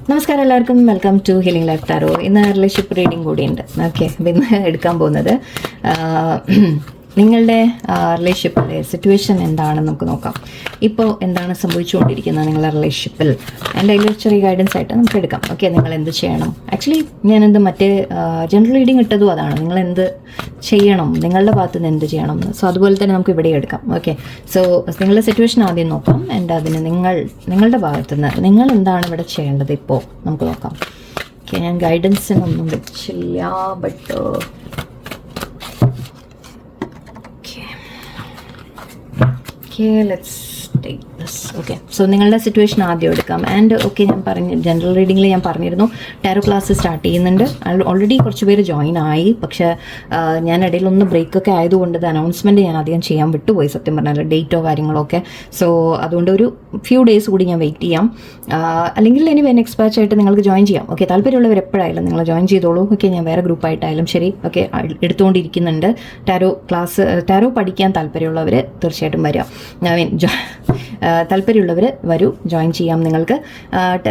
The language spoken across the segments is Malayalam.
നമസ്കാരം എല്ലാവർക്കും, welcome to healing life tarot. ഇന്ന് റിലേഷൻഷിപ്പ് റീഡിംഗ് കൂടിയുണ്ട്. ഓക്കെ, അപ്പം ഇന്ന് എടുക്കാൻ പോകുന്നത് നിങ്ങളുടെ റിലേഷൻഷിപ്പിലെ സിറ്റുവേഷൻ എന്താണെന്ന് നമുക്ക് നോക്കാം. ഇപ്പോൾ എന്താണ് സംഭവിച്ചുകൊണ്ടിരിക്കുന്നത് നിങ്ങളുടെ റിലേഷൻഷിപ്പിൽ? എൻ്റെ അതിൽ ചെറിയ ഗൈഡൻസ് ആയിട്ട് നമുക്ക് എടുക്കാം. ഓക്കെ, നിങ്ങൾ എന്ത് ചെയ്യണം? ആക്ച്വലി ഞാനെന്ത് മറ്റേ ജനറൽ റീഡിംഗ് ഇട്ടതും അതാണ്, നിങ്ങൾ എന്ത് ചെയ്യണം, നിങ്ങളുടെ ഭാഗത്ത് നിന്ന് എന്ത് ചെയ്യണം എന്ന്. സോ അതുപോലെ തന്നെ നമുക്ക് ഇവിടെ എടുക്കാം. ഓക്കെ, സോ നിങ്ങളുടെ സിറ്റുവേഷൻ ആദ്യം നോക്കാം. ആൻഡ് അതിന് നിങ്ങളുടെ ഭാഗത്തു നിന്ന് നിങ്ങൾ എന്താണ് ഇവിടെ ചെയ്യേണ്ടത് ഇപ്പോൾ നമുക്ക് നോക്കാം. ഓക്കെ, ഞാൻ ഗൈഡൻസിനൊന്നും വെച്ചില്ല, but let's take this. Okay, so നിങ്ങളുടെ സിറ്റുവേഷൻ ആദ്യം എടുക്കാം. ആൻഡ് ഓക്കെ, ഞാൻ പറഞ്ഞു ജനറൽ റീഡിങ്ങിൽ ഞാൻ പറഞ്ഞിരുന്നു ടാരോ ക്ലാസ് സ്റ്റാർട്ട് ചെയ്യുന്നുണ്ട്. ഓൾറെഡി കുറച്ച് പേര് ജോയിൻ ആയി. പക്ഷേ ഞാൻ ഇടയിലൊന്ന് ബ്രേക്കൊക്കെ ആയതുകൊണ്ട് അനൗൺസ്മെൻറ്റ് ഞാൻ അധികം ചെയ്യാൻ വിട്ടുപോയി, സത്യം പറഞ്ഞാൽ ഡേറ്റോ കാര്യങ്ങളൊക്കെ. സോ അതുകൊണ്ട് ഒരു ഫ്യൂ ഡേയ്സ് കൂടി ഞാൻ വെയിറ്റ് ചെയ്യാം. അല്ലെങ്കിൽ ഇനി നെക്സ്റ്റ് ബാച്ച് ആയിട്ട് നിങ്ങൾക്ക് ജോയിൻ ചെയ്യാം. ഓക്കെ, താല്പര്യമുള്ളവർ എപ്പോഴായാലും നിങ്ങൾ ജോയിൻ ചെയ്തോളൂ. ഓക്കെ, ഞാൻ വേറെ ഗ്രൂപ്പായിട്ടായാലും ശരി ഓക്കെ എടുത്തുകൊണ്ടിരിക്കുന്നുണ്ട്. ടാരോ പഠിക്കാൻ താല്പര്യമുള്ളവർ തീർച്ചയായിട്ടും വരിക. താല്പര്യമുള്ളവർ വരൂ, ജോയിൻ ചെയ്യാം നിങ്ങൾക്ക്.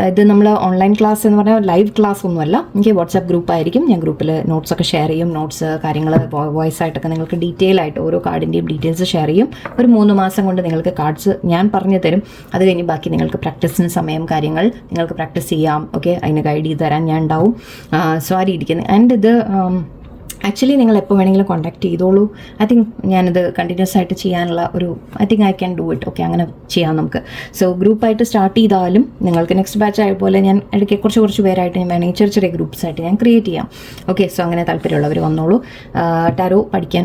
ഇത് നമ്മൾ ഓൺലൈൻ ക്ലാസ് എന്ന് പറഞ്ഞാൽ ലൈവ് ക്ലാസ് ഒന്നുമല്ല. എനിക്ക് വാട്സാപ്പ് ഗ്രൂപ്പായിരിക്കും. ഞാൻ ഗ്രൂപ്പിൽ നോട്ട്സൊക്കെ ഷെയർ ചെയ്യും. നോട്ട്സ് കാര്യങ്ങൾ വോയിസ് ആയിട്ടൊക്കെ നിങ്ങൾക്ക് ഡീറ്റെയിൽ ആയിട്ട് ഓരോ കാർഡിൻ്റെയും ഡീറ്റെയിൽസ് ഷെയർ ചെയ്യും. ഒരു 3 മാസം കൊണ്ട് നിങ്ങൾക്ക് കാർഡ്സ് ഞാൻ പറഞ്ഞു തരും. അത് കഴിഞ്ഞ് ബാക്കി നിങ്ങൾക്ക് പ്രാക്ടീസിന് സമയം കാര്യങ്ങൾ നിങ്ങൾക്ക് പ്രാക്ടീസ് ചെയ്യാം. ഓക്കെ, അതിന് ഗൈഡ് ചെയ്ത് തരാൻ ഞാൻ ഉണ്ടാവും. സോ ആ രീതിക്കുന്നത്. ആൻഡ് ഇത് ആക്ച്വലി നിങ്ങൾ എപ്പോൾ വേണമെങ്കിലും കോൺടാക്ട് ചെയ്തോളൂ. ഐ തിങ്ക് ഞാനിത് കണ്ടിന്യൂസ് ആയിട്ട് ചെയ്യാനുള്ള I think I can do it. Okay, അങ്ങനെ ചെയ്യാം നമുക്ക്. സോ ഗ്രൂപ്പായിട്ട് സ്റ്റാർട്ട് ചെയ്താലും നിങ്ങൾക്ക് നെക്സ്റ്റ് ബാച്ച് ആയ പോലെ ഞാൻ ഇടയ്ക്ക് കുറച്ച് പേരായിട്ട് ഞാൻ വേണമെങ്കിൽ ചെറിയ ഗ്രൂപ്പ്സ് ആയിട്ട് ഞാൻ ക്രിയേറ്റ് ചെയ്യാം. ഓക്കെ, സോ അങ്ങനെ താല്പര്യമുള്ളവർ വന്നോളൂ. ടാരോ പഠിക്കാൻ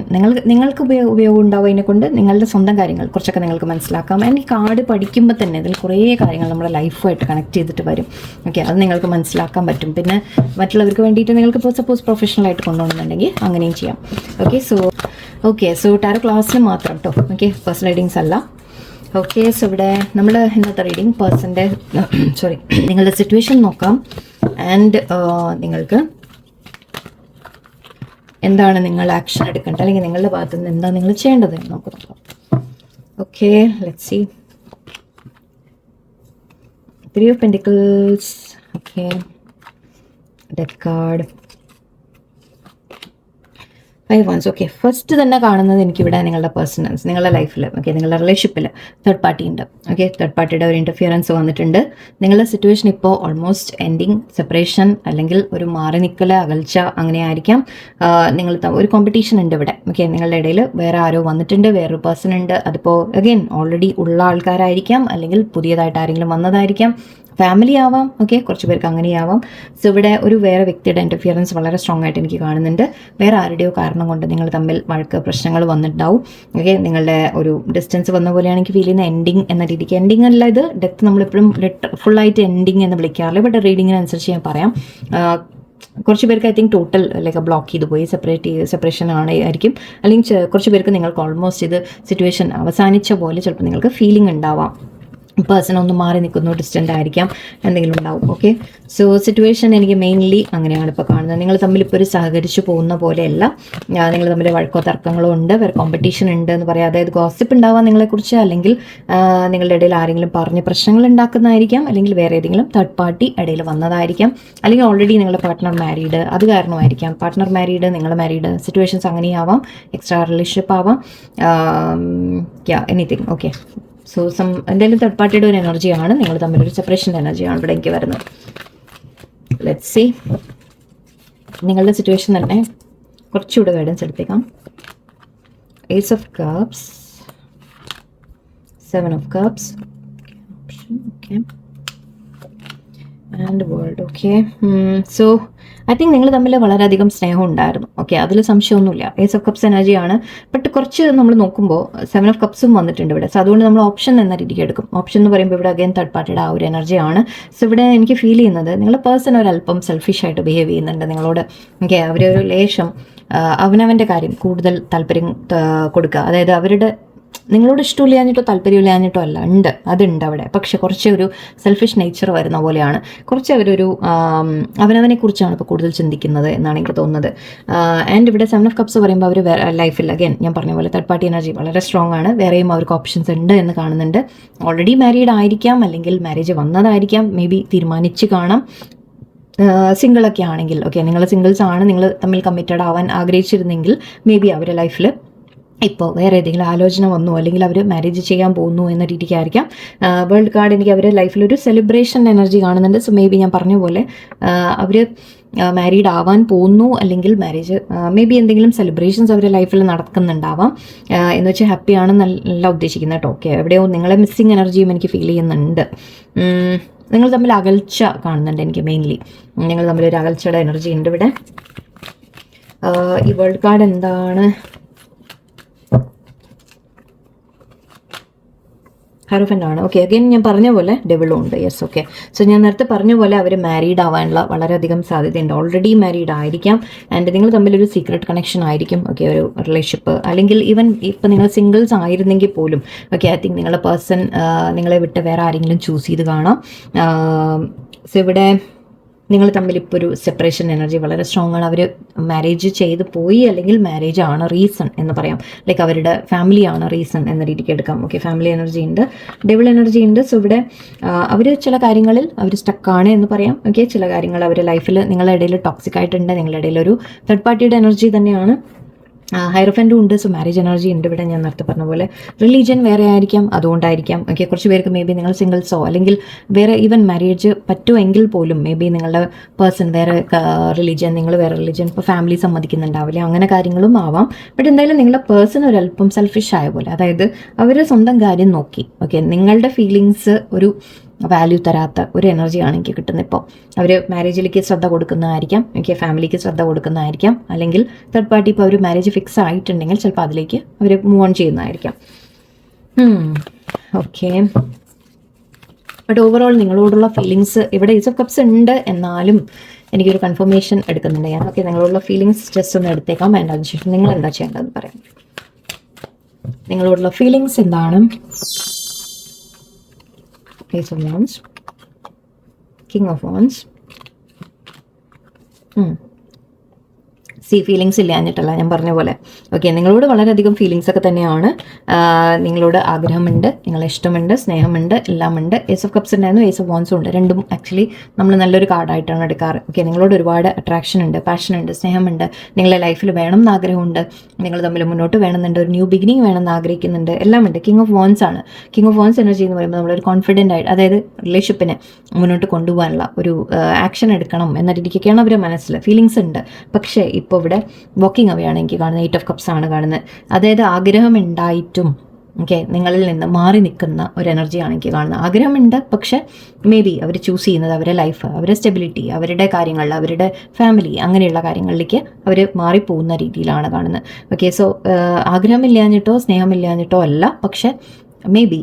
നിങ്ങൾക്ക് ഉപയോഗം ഉണ്ടാവും. അതിനെക്കൊണ്ട് നിങ്ങളുടെ സ്വന്തം കാര്യങ്ങൾ കുറച്ചൊക്കെ നിങ്ങൾക്ക് മനസ്സിലാക്കാം. ആൻഡ് ഈ കാർഡ് പഠിക്കുമ്പോൾ തന്നെ ഇതിൽ കുറേ കാര്യങ്ങൾ നമ്മുടെ ലൈഫുമായിട്ട് കണക്ട് ചെയ്തിട്ട് വരും. ഓക്കെ, അത് നിങ്ങൾക്ക് മനസ്സിലാക്കാൻ പറ്റും. പിന്നെ മറ്റുള്ളവർക്ക് വേണ്ടിയിട്ട് നിങ്ങൾക്ക് ഇപ്പോൾ സപ്പോസ് പ്രൊഫഷണലായിട്ട് കൊണ്ടുപോകുന്നുണ്ടെങ്കിൽ അങ്ങനെയും ചെയ്യാം. ഓക്കെ, സോ ടാരോ ക്ലാസ്സിന് മാത്രം കേട്ടോ. ഓക്കെ, പേഴ്സണൽ റീഡിങ്സ് അല്ല. ഓക്കെ, സോ ഇവിടെ നമ്മൾ ഇന്നത്തെ റീഡിങ് പേഴ്സൻ്റെ നിങ്ങളുടെ സിറ്റുവേഷൻ നോക്കാം. ആൻഡ് നിങ്ങൾക്ക് എന്താണ് നിങ്ങൾ ആക്ഷൻ എടുക്കേണ്ടത്, അല്ലെങ്കിൽ നിങ്ങളുടെ ഭാഗത്ത് നിന്ന് എന്താണ് നിങ്ങൾ ചെയ്യേണ്ടത് നമുക്ക് നോക്കാം. Okay, let's see. 3 of Pentacles. Okay, death card, 5 wands. Okay, first തന്നെ കാണുന്നത് എനിക്കിവിടെ നിങ്ങളുടെ പേഴ്സണൽസ്, നിങ്ങളുടെ ലൈഫിൽ ഓക്കെ നിങ്ങളുടെ റിലേഷൻഷിപ്പിൽ തേർഡ് പാർട്ടി ഉണ്ട്. ഓക്കെ, തേർഡ് പാർട്ടിയുടെ ഒരു ഇൻ്റർഫിയറൻസ് വന്നിട്ടുണ്ട്. നിങ്ങളുടെ സിറ്റുവേഷൻ ഇപ്പോൾ ഓൾമോസ്റ്റ് എൻഡിങ്, സെപ്പറേഷൻ അല്ലെങ്കിൽ ഒരു മാറി നിൽക്കൽ, അകൽച്ച അങ്ങനെ ആയിരിക്കാം. നിങ്ങൾ ഒരു കോമ്പറ്റീഷൻ ഉണ്ട് ഇവിടെ. ഓക്കെ, നിങ്ങളുടെ ഇടയിൽ വേറെ ആരോ വന്നിട്ടുണ്ട്, വേറൊരു പേഴ്സൺ ഉണ്ട്. അതിപ്പോൾ അഗെയിൻ ഓൾറെഡി ഉള്ള ആൾക്കാരായിരിക്കാം, അല്ലെങ്കിൽ പുതിയതായിട്ട് ആരെങ്കിലും വന്നതായിരിക്കാം, ഫാമിലി ആവാം. ഓക്കെ, കുറച്ച് പേർക്ക് അങ്ങനെയാവാം. സോ ഇവിടെ ഒരു വേറെ വ്യക്തിയുടെ ഇൻ്റർഫിയറൻസ് വളരെ സ്ട്രോങ് ആയിട്ട് എനിക്ക് കാണുന്നുണ്ട്. വേറെ ആരുടെയോ കാരണം കൊണ്ട് നിങ്ങൾ തമ്മിൽ വഴക്ക് പ്രശ്നങ്ങൾ വന്നിട്ടുണ്ടാവും. ഓക്കെ, നിങ്ങളുടെ ഒരു ഡിസ്റ്റൻസ് വന്ന പോലെയാണ് എനിക്ക് ഫീൽ ചെയ്യുന്ന. എൻഡിങ് എന്ന രീതിക്ക്, എൻഡിങ് അല്ല ഇത്, ഡെത്ത് നമ്മളെപ്പോഴും ഫുള്ളായിട്ട് എൻഡിങ് എന്ന് വിളിക്കാറില്ല. ബട്ട് റീഡിങ്ങിനനുസരിച്ച് ഞാൻ പറയാം. കുറച്ച് പേർക്ക് ഐ തിങ്ക് ടോട്ടൽ ബ്ലോക്ക് ചെയ്ത് പോയി, സെപ്പറേഷൻ ആയിരിക്കും. അല്ലെങ്കിൽ കുറച്ച് പേർക്ക് നിങ്ങൾക്ക് ഓൾമോസ്റ്റ് ഇത് സിറ്റുവേഷൻ അവസാനിച്ച പോലെ ചിലപ്പോൾ നിങ്ങൾക്ക് ഫീലിംഗ് ഉണ്ടാവാം. പേഴ്സൺ ഒന്ന് മാറി നിൽക്കുന്നു, ഡിസ്റ്റൻ്റ് ആയിരിക്കാം, എന്തെങ്കിലും ഉണ്ടാവും. ഓക്കെ, സോ സിറ്റുവേഷൻ എനിക്ക് മെയിൻലി അങ്ങനെയാണ് ഇപ്പോൾ കാണുന്നത്. നിങ്ങൾ തമ്മിൽ ഇപ്പോൾ ഒരു സഹകരിച്ച് പോകുന്ന പോലെയല്ല. നിങ്ങൾ തമ്മിൽ വഴക്കോ തർക്കങ്ങളോ ഉണ്ട്, വേറെ കോമ്പറ്റീഷൻ ഉണ്ട് എന്ന് പറയാം. അതായത് ഗോസിപ്പ് ഉണ്ടാവാം നിങ്ങളെക്കുറിച്ച്, അല്ലെങ്കിൽ നിങ്ങളുടെ ഇടയിൽ ആരെങ്കിലും പറഞ്ഞ് പ്രശ്നങ്ങൾ ഉണ്ടാക്കുന്നതായിരിക്കാം, അല്ലെങ്കിൽ വേറെ ഏതെങ്കിലും തേർഡ് പാർട്ടി ഇടയിൽ വന്നതായിരിക്കാം, അല്ലെങ്കിൽ ഓൾറെഡി നിങ്ങളുടെ പാർട്ട്ണർ മാരീഡ്, അത് കാരണമായിരിക്കാം. പാർട്ട്ണർ മാരീഡ്, നിങ്ങൾ മാരീഡ്, സിറ്റുവേഷൻസ് അങ്ങനെയാവാം. എക്സ്ട്രാ റിലേഷൻഷിപ്പ് ആവാം, എനിത്തിങ്. ഓക്കെ, സോ എന്തായാലും തേർഡ് പാർട്ടിയുടെ ഒരു എനർജിയാണ്, നിങ്ങൾ തമ്മിലൊരു സെപ്പറേഷൻ്റെ എനർജിയാണ് ഇവിടെ എനിക്ക് വരുന്നത്. Let's see. നിങ്ങളുടെ സിറ്റുവേഷൻ തന്നെ കുറച്ചുകൂടെ ഗൈഡൻസ് എടുത്തേക്കാം. Ace of Cups, 7 of Cups, okay, and World. Okay, so I think നിങ്ങൾ തമ്മിൽ വളരെയധികം സ്നേഹം ഉണ്ടായിരുന്നു. ഓക്കെ, അതിൽ സംശയമൊന്നുമില്ല. ഏസ് ഓഫ് കപ്സ് എനർജിയാണ്. ബട്ട് കുറച്ച് നമ്മൾ നോക്കുമ്പോൾ 7 of Cupsഉം വന്നിട്ടുണ്ട് ഇവിടെ. സോ അതുകൊണ്ട് നമ്മൾ ഓപ്ഷൻ എന്ന രീതിക്ക് എടുക്കും. ഓപ്ഷൻ എന്ന് പറയുമ്പോൾ ഇവിടെ അഗൈൻ തേർഡ് പാർട്ടിയുടെ ആ ഒരു എനർജിയാണ്. സോ ഇവിടെ എനിക്ക് ഫീൽ ചെയ്യുന്നത് നിങ്ങളുടെ പേഴ്സൺ ഒരല്പം സെൽഫിഷായിട്ട് ബിഹേവ് ചെയ്യുന്നുണ്ട് നിങ്ങളോട്. ഓക്കെ, അവരൊരു ലേശം അവനവൻ്റെ കാര്യം കൂടുതൽ താല്പര്യം കൊടുക്കുക. അതായത് അവരുടെ നിങ്ങളോട് ഇഷ്ടമില്ലാഞ്ഞിട്ടോ താല്പര്യമില്ലാഞ്ഞിട്ടോ അല്ല, ഉണ്ട്, അതുണ്ട് അവിടെ. പക്ഷെ കുറച്ച് ഒരു സെൽഫിഷ് നേച്ചർ വരുന്ന പോലെയാണ്. കുറച്ച് അവരൊരു അവനവനെ കുറിച്ചാണ് ഇപ്പോൾ കൂടുതൽ ചിന്തിക്കുന്നത് എന്നാണ് എനിക്ക് തോന്നുന്നത്. ആൻഡ് ഇവിടെ 7 ഓഫ് കപ്സ് പറയുമ്പോൾ അവർ ലൈഫിൽ അഗൈൻ ഞാൻ പറഞ്ഞ പോലെ തേർഡ് പാർട്ടി എനർജി വളരെ സ്ട്രോങ് ആണ്. വേറെയും അവർക്ക് ഓപ്ഷൻസ് ഉണ്ട് എന്ന് കാണുന്നുണ്ട്. ഓൾറെഡി മാരീഡ് ആയിരിക്കാം, അല്ലെങ്കിൽ മാരേജ് വന്നതായിരിക്കാം, മേ ബി തീരുമാനിച്ച് കാണാം. സിംഗിളൊക്കെ ആണെങ്കിൽ, ഓക്കെ, നിങ്ങൾ സിംഗിൾസ് ആണ്, നിങ്ങൾ തമ്മിൽ കമ്മിറ്റഡ് ആവാൻ ആഗ്രഹിച്ചിരുന്നെങ്കിൽ മേ ബി അവരുടെ ലൈഫിൽ ഇപ്പോൾ വേറെ ഏതെങ്കിലും ആലോചന വന്നു, അല്ലെങ്കിൽ അവർ മാരേജ് ചെയ്യാൻ പോകുന്നു എന്ന രീതിക്കായിരിക്കാം. വേൾഡ് കാർഡ് എനിക്ക് അവരുടെ ലൈഫിലൊരു സെലിബ്രേഷൻ എനർജി കാണുന്നുണ്ട്. സോ മേ ബി ഞാൻ പറഞ്ഞ പോലെ അവർ മാരീഡ് ആവാൻ പോകുന്നു, അല്ലെങ്കിൽ മാരേജ് മേ ബി എന്തെങ്കിലും സെലിബ്രേഷൻസ് അവരുടെ ലൈഫിൽ നടക്കുന്നുണ്ടാവാം. എന്ന് വെച്ചാൽ ഹാപ്പി ആണെന്നല്ല ഉദ്ദേശിക്കുന്നത് കേട്ടോ. ഓക്കെ, എവിടെയോ നിങ്ങളെ മിസ്സിങ് എനർജിയും എനിക്ക് ഫീൽ ചെയ്യുന്നുണ്ട്. നിങ്ങൾ തമ്മിൽ അകൽച്ച കാണുന്നുണ്ട് എനിക്ക് മെയിൻലി. നിങ്ങൾ തമ്മിലൊരു അകൽച്ചയുടെ എനർജി ഉണ്ട് ഇവിടെ. ഈ വേൾഡ് കാർഡ് എന്താണ്? ഹെറോഫൻ്റ് ആണ്. ഓക്കെ, അഗൈൻ ഞാൻ പറഞ്ഞ പോലെ ഡെവിളും ഉണ്ട്. Yes, okay. സോ ഞാൻ നേരത്തെ പറഞ്ഞ പോലെ അവർ മാരീഡ് ആവാനുള്ള വളരെയധികം സാധ്യതയുണ്ട്. ഓൾറെഡി മാരീഡ് ആയിരിക്കാം. ആൻഡ് നിങ്ങൾ തമ്മിലൊരു സീക്രട്ട് കണക്ഷൻ ആയിരിക്കും. ഓക്കെ, ഒരു റിലേഷൻഷിപ്പ്, അല്ലെങ്കിൽ ഈവൻ ഇപ്പം നിങ്ങൾ സിംഗിൾസ് ആയിരുന്നെങ്കിൽ പോലും ഓക്കെ, ഐ തിങ്ക് നിങ്ങളുടെ പേഴ്സൺ നിങ്ങളെ വിട്ട് വേറെ ആരെങ്കിലും ചൂസ് ചെയ്ത് കാണാം. സോ ഇവിടെ നിങ്ങൾ തമ്മിൽ ഇപ്പോൾ ഒരു സെപ്പറേഷൻ എനർജി വളരെ സ്ട്രോങ് ആണ്. അവർ മാരേജ് ചെയ്ത് പോയി, അല്ലെങ്കിൽ മാരേജ് ആണ് റീസൺ എന്ന് പറയാം. ലൈക്ക് അവരുടെ ഫാമിലിയാണ് റീസൺ എന്ന രീതിക്ക് എടുക്കാം. ഓക്കെ, ഫാമിലി എനർജി ഉണ്ട്, ഡെവിൾ എനർജി ഉണ്ട്. സോ ഇവിടെ അവർ ചില കാര്യങ്ങളിൽ അവർ സ്റ്റക്കാണ് എന്ന് പറയാം. ഓക്കെ, ചില കാര്യങ്ങൾ അവരുടെ ലൈഫിൽ നിങ്ങളുടെ ഇടയിൽ ടോക്സിക് ആയിട്ടുണ്ട്. നിങ്ങളുടെ ഇടയിൽ ഒരു തേർഡ് പാർട്ടിയുടെ എനർജി തന്നെയാണ്. ഹൈറോഫൻ്റും ഉണ്ട്. സോ മാരേജ് എനർജി ഉണ്ട് ഇവിടെ. ഞാൻ നേരത്തെ പറഞ്ഞ പോലെ റിലീജിയൻ വേറെ ആയിരിക്കാം, അതുകൊണ്ടായിരിക്കാം. ഓക്കെ, കുറച്ച് പേർക്ക് മേ ബി നിങ്ങൾ സിംഗിൾസോ, അല്ലെങ്കിൽ വേറെ ഈവൻ മാരേജ് പറ്റുമെങ്കിൽ പോലും മേ ബി നിങ്ങളുടെ പേഴ്സൺ വേറെ റിലീജിയൻ, നിങ്ങൾ വേറെ റിലീജിയൻ, ഇപ്പോൾ ഫാമിലി സമ്മതിക്കുന്നുണ്ടാവില്ല, അങ്ങനെ കാര്യങ്ങളും ആവാം. ബട്ട് എന്തായാലും നിങ്ങളുടെ പേഴ്സൺ ഒരല്പം സെൽഫിഷ് ആയ പോലെ, അതായത് അവർ സ്വന്തം കാര്യം നോക്കി. ഓക്കെ, നിങ്ങളുടെ ഫീലിങ്സ് ഒരു വാല്യൂ തരാത്ത ഒരു എനർജിയാണ് എനിക്ക് കിട്ടുന്നത്. ഇപ്പോൾ അവർ മാരേജിലേക്ക് ശ്രദ്ധ കൊടുക്കുന്നതായിരിക്കാം, എനിക്ക് ഫാമിലിക്ക് ശ്രദ്ധ കൊടുക്കുന്നതായിരിക്കാം, അല്ലെങ്കിൽ തേർഡ് പാർട്ടി ഇപ്പോൾ അവർ മാരേജ് ഫിക്സ് ആയിട്ടുണ്ടെങ്കിൽ ചിലപ്പോൾ അതിലേക്ക് അവർ മൂവ് ഓൺ ചെയ്യുന്നതായിരിക്കാം. ഓക്കെ, ബട്ട് ഓവറോൾ നിങ്ങളോടുള്ള ഫീലിങ്സ് ഇവിടെ ഈസ് ഓഫ് കപ്സ് ഉണ്ട്. എന്നാലും എനിക്കൊരു കൺഫർമേഷൻ എടുക്കുന്നുണ്ട് ഞാൻ. ഓക്കെ, നിങ്ങളോടുള്ള ഫീലിങ്സ് ജസ്റ്റ് ഒന്ന് എടുത്തേക്കാം. വേണ്ട, അതിനുശേഷം നിങ്ങൾ എന്താ ചെയ്യേണ്ടതെന്ന് പറയാം. നിങ്ങളോടുള്ള ഫീലിങ്സ് എന്താണ്? Ace of Wands, King of Wands. Feelings ഇല്ലാഞ്ഞിട്ടല്ല, ഞാൻ പറഞ്ഞ പോലെ. ഓക്കെ, നിങ്ങളോട് വളരെയധികം ഫീലിങ്സ് ഒക്കെ തന്നെയാണ്. നിങ്ങളോട് ആഗ്രഹമുണ്ട്, നിങ്ങളെ ഇഷ്ടമുണ്ട്, സ്നേഹമുണ്ട്, എല്ലാം ഉണ്ട്. ഏസ് ഓഫ് കപ്സ് ഉണ്ടായിരുന്നു, ഏസ് ഓഫ് വാൻസും ഉണ്ട്. രണ്ടും ആക്ച്വലി നമ്മൾ നല്ലൊരു കാർഡായിട്ടാണ് എടുക്കാറ്. ഓക്കെ, നിങ്ങളോട് ഒരുപാട് അട്രാക്ഷൻ ഉണ്ട്, പാഷൻ ഉണ്ട്, സ്നേഹമുണ്ട്, നിങ്ങളെ ലൈഫിൽ വേണം എന്ന് ആഗ്രഹമുണ്ട്, നിങ്ങൾ തമ്മിൽ മുന്നോട്ട് വേണമെന്നുണ്ട്, ഒരു ന്യൂ ബിഗിനിങ് വേണമെന്ന് ആഗ്രഹിക്കുന്നുണ്ട്, എല്ലാം ഉണ്ട്. കിങ് ഓഫ് വാൻസ് ആണ്. കിങ് ഓഫ് വാൻസ് എനർജി എന്ന് പറയുമ്പോൾ നമ്മളൊരു കോൺഫിഡൻ്റ് ആയിട്ട്, അതായത് റിലേഷൻഷിപ്പിനെ മുന്നോട്ട് കൊണ്ടുപോകാനുള്ള ഒരു ആക്ഷൻ എടുക്കണം എന്ന രീതിക്കൊക്കെയാണ് അവരുടെ മനസ്സിൽ ഫീലിങ്സ് ഉണ്ട്. പക്ഷേ ഇപ്പോൾ ഇവിടെ വോക്കിംഗ് അവേ ആണ് എനിക്ക് കാണുന്നത്. 8 ഓഫ് കപ്സ് ആണ് കാണുന്നത്. അതായത് ആഗ്രഹമുണ്ടായിട്ടും ഓക്കെ നിങ്ങളിൽ നിന്ന് മാറി നിൽക്കുന്ന ഒരു എനർജിയാണ് എനിക്ക് കാണുന്നത്. ആഗ്രഹമുണ്ട്, പക്ഷെ മേ ബി അവർ ചൂസ് ചെയ്യുന്നത് അവരുടെ ലൈഫ്, അവരുടെ സ്റ്റെബിലിറ്റി, അവരുടെ കാര്യങ്ങൾ, അവരുടെ ഫാമിലി, അങ്ങനെയുള്ള കാര്യങ്ങളിലേക്ക് അവർ മാറിപ്പോകുന്ന രീതിയിലാണ് കാണുന്നത്. ഓക്കെ, സോ ആഗ്രഹമില്ലാഞ്ഞിട്ടോ സ്നേഹമില്ലാഞ്ഞിട്ടോ അല്ല, പക്ഷെ മേ ബി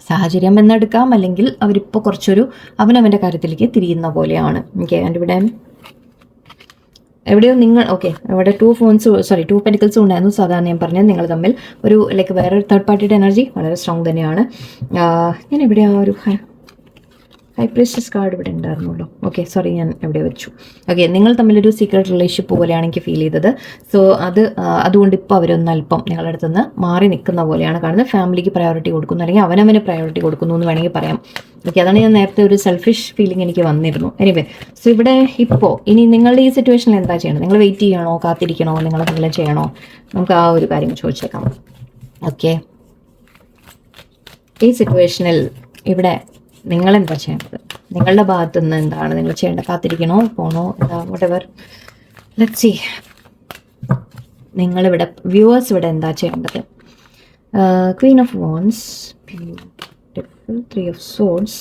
സാഹചര്യം എന്നെടുക്കാം, അല്ലെങ്കിൽ അവരിപ്പോൾ കുറച്ചൊരു അവനവൻ്റെ കാര്യത്തിലേക്ക് തിരിയുന്ന പോലെയാണ്. ഓക്കെ, ആൻഡ് ഇവിടെ എവിടെയോ നിങ്ങൾ ഓക്കെ ഇവിടെ 2 പെൻറ്റിക്കിൾസും ഉണ്ടായിരുന്നു. സാധാരണ ഞാൻ പറഞ്ഞത് നിങ്ങൾ തമ്മിൽ ഒരു ലൈക്ക് വേറൊരു തേർഡ് പാർട്ടിയുടെ എനർജി വളരെ സ്ട്രോങ് തന്നെയാണ്. ഞാൻ ഇവിടെ ആ ഒരു ഹൈ പ്രീസ്റ്റസ് കാർഡ് ഇവിടെ ഉണ്ടായിരുന്നല്ലോ. ഓക്കെ, സോറി, ഞാൻ എവിടെ വെച്ചു. ഓക്കെ, നിങ്ങൾ തമ്മിലൊരു സീക്രട്ട് റിലേഷൻഷിപ്പ് പോലെയാണ് എനിക്ക് ഫീൽ ചെയ്തത്. സോ അതുകൊണ്ട് ഇപ്പോൾ അവരൊന്ന് അല്പം നിങ്ങളുടെ അടുത്ത് നിന്ന് മാറി നിൽക്കുന്ന പോലെയാണ് കാണുന്നത്. ഫാമിലിക്ക് പ്രയോറിറ്റി കൊടുക്കുന്നു, അല്ലെങ്കിൽ അവനവന് പ്രയോറിറ്റി കൊടുക്കുന്നു എന്ന് വേണമെങ്കിൽ പറയാം. ഓക്കെ, അതാണ് ഞാൻ നേരത്തെ ഒരു സെൽഫിഷ് ഫീലിംഗ് എനിക്ക് വന്നിരുന്നു. എനിവേ, സോ ഇവിടെ ഇപ്പോൾ ഇനി നിങ്ങളുടെ ഈ സിറ്റുവേഷനിൽ എന്താ ചെയ്യണം? നിങ്ങൾ വെയിറ്റ് ചെയ്യണോ, കാത്തിരിക്കണോ, നിങ്ങൾ എന്തെങ്കിലും ചെയ്യണോ? നമുക്ക് ആ ഒരു കാര്യം ചോദിച്ചേക്കാം. ഓക്കെ, ഈ സിറ്റുവേഷനിൽ ഇവിടെ നിങ്ങളെന്താ ചെയ്യേണ്ടത്? നിങ്ങളുടെ ഭാഗത്തു നിന്ന് എന്താണ് നിങ്ങൾ ചെയ്യേണ്ടത്? കാത്തിരിക്കണോ, പോണോ, whatever, ലെറ്റ്സ് സീ. നിങ്ങളിവിടെ വ്യൂവേഴ്സ് ഇവിടെ എന്താ ചെയ്യേണ്ടത്? Queen of vans, beautiful, 3 of swords,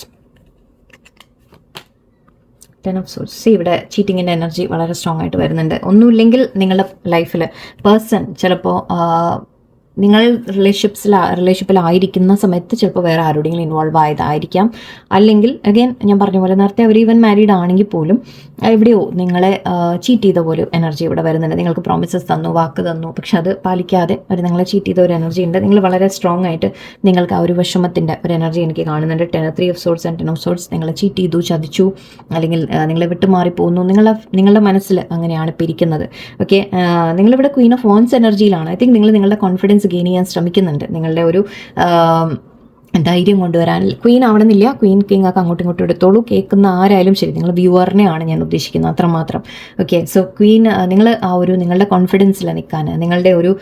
10 of swords. ഇവിടെ ചീറ്റിങ്ങിൻ്റെ എനർജി വളരെ സ്ട്രോങ് ആയിട്ട് വരുന്നുണ്ട്. ഒന്നുമില്ലെങ്കിൽ നിങ്ങളുടെ ലൈഫിൽ പേഴ്സൺ ചിലപ്പോൾ നിങ്ങൾ റിലേഷൻഷിപ്പിലായിരിക്കുന്ന സമയത്ത് ചിലപ്പോൾ വേറെ ആരോടെങ്കിലും ഇൻവോൾവ് ആയതായിരിക്കാം. അല്ലെങ്കിൽ അഗൈൻ ഞാൻ പറഞ്ഞ പോലെ നേരത്തെ അവർ ഈവൻ മാരീഡ് ആണെങ്കിൽ പോലും എവിടെയോ നിങ്ങളെ ചീറ്റ് ചെയ്ത പോലെ എനർജി ഇവിടെ വരുന്നുണ്ട്. നിങ്ങൾക്ക് പ്രോമിസസ് തന്നു, വാക്ക് തന്നു, പക്ഷെ അത് പാലിക്കാതെ അവർ നിങ്ങളെ ചീറ്റ് ചെയ്ത ഒരു എനർജി ഉണ്ട്. നിങ്ങൾ വളരെ സ്ട്രോങ് ആയിട്ട് നിങ്ങൾക്ക് ആ ഒരു വിഷമത്തിൻ്റെ ഒരു എനർജി എനിക്ക് കാണുന്നുണ്ട്. 3 of Swords and 10 of Swords. നിങ്ങളെ ചീറ്റ് ചെയ്തു, ചതിച്ചു, അല്ലെങ്കിൽ നിങ്ങളെ വിട്ടുമാറി പോകുന്നു. നിങ്ങളുടെ മനസ്സിൽ അങ്ങനെയാണ് ഇപ്പോൾ ഇരിക്കുന്നത്. ഓക്കെ, നിങ്ങളിവിടെ ക്വീൻ ഓഫ് വാൻസ് എനർജിയിലാണ്. ഐ തിങ്ക് നിങ്ങൾ നിങ്ങളുടെ കോൺഫിഡൻസ് ഗെയിൻ ചെയ്യാൻ ശ്രമിക്കുന്നുണ്ട്. നിങ്ങളുടെ ഒരു ധൈര്യം കൊണ്ടുവരാൻ. ക്വീൻ ആവണമെന്നില്ല, ക്വീൻ കിങ് ഒക്കെ അങ്ങോട്ടും ഇങ്ങോട്ടും എടുത്തോളൂ. കേൾക്കുന്ന ആരായാലും ശരി, നിങ്ങൾ വ്യൂവറിനെയാണ് ഞാൻ ഉദ്ദേശിക്കുന്നത്, അത്രമാത്രം. ഓക്കെ, സോ ക്വീൻ, നിങ്ങൾ ആ ഒരു നിങ്ങളുടെ കോൺഫിഡൻസിൽ നിൽക്കാൻ, നിങ്ങളുടെ ഒരു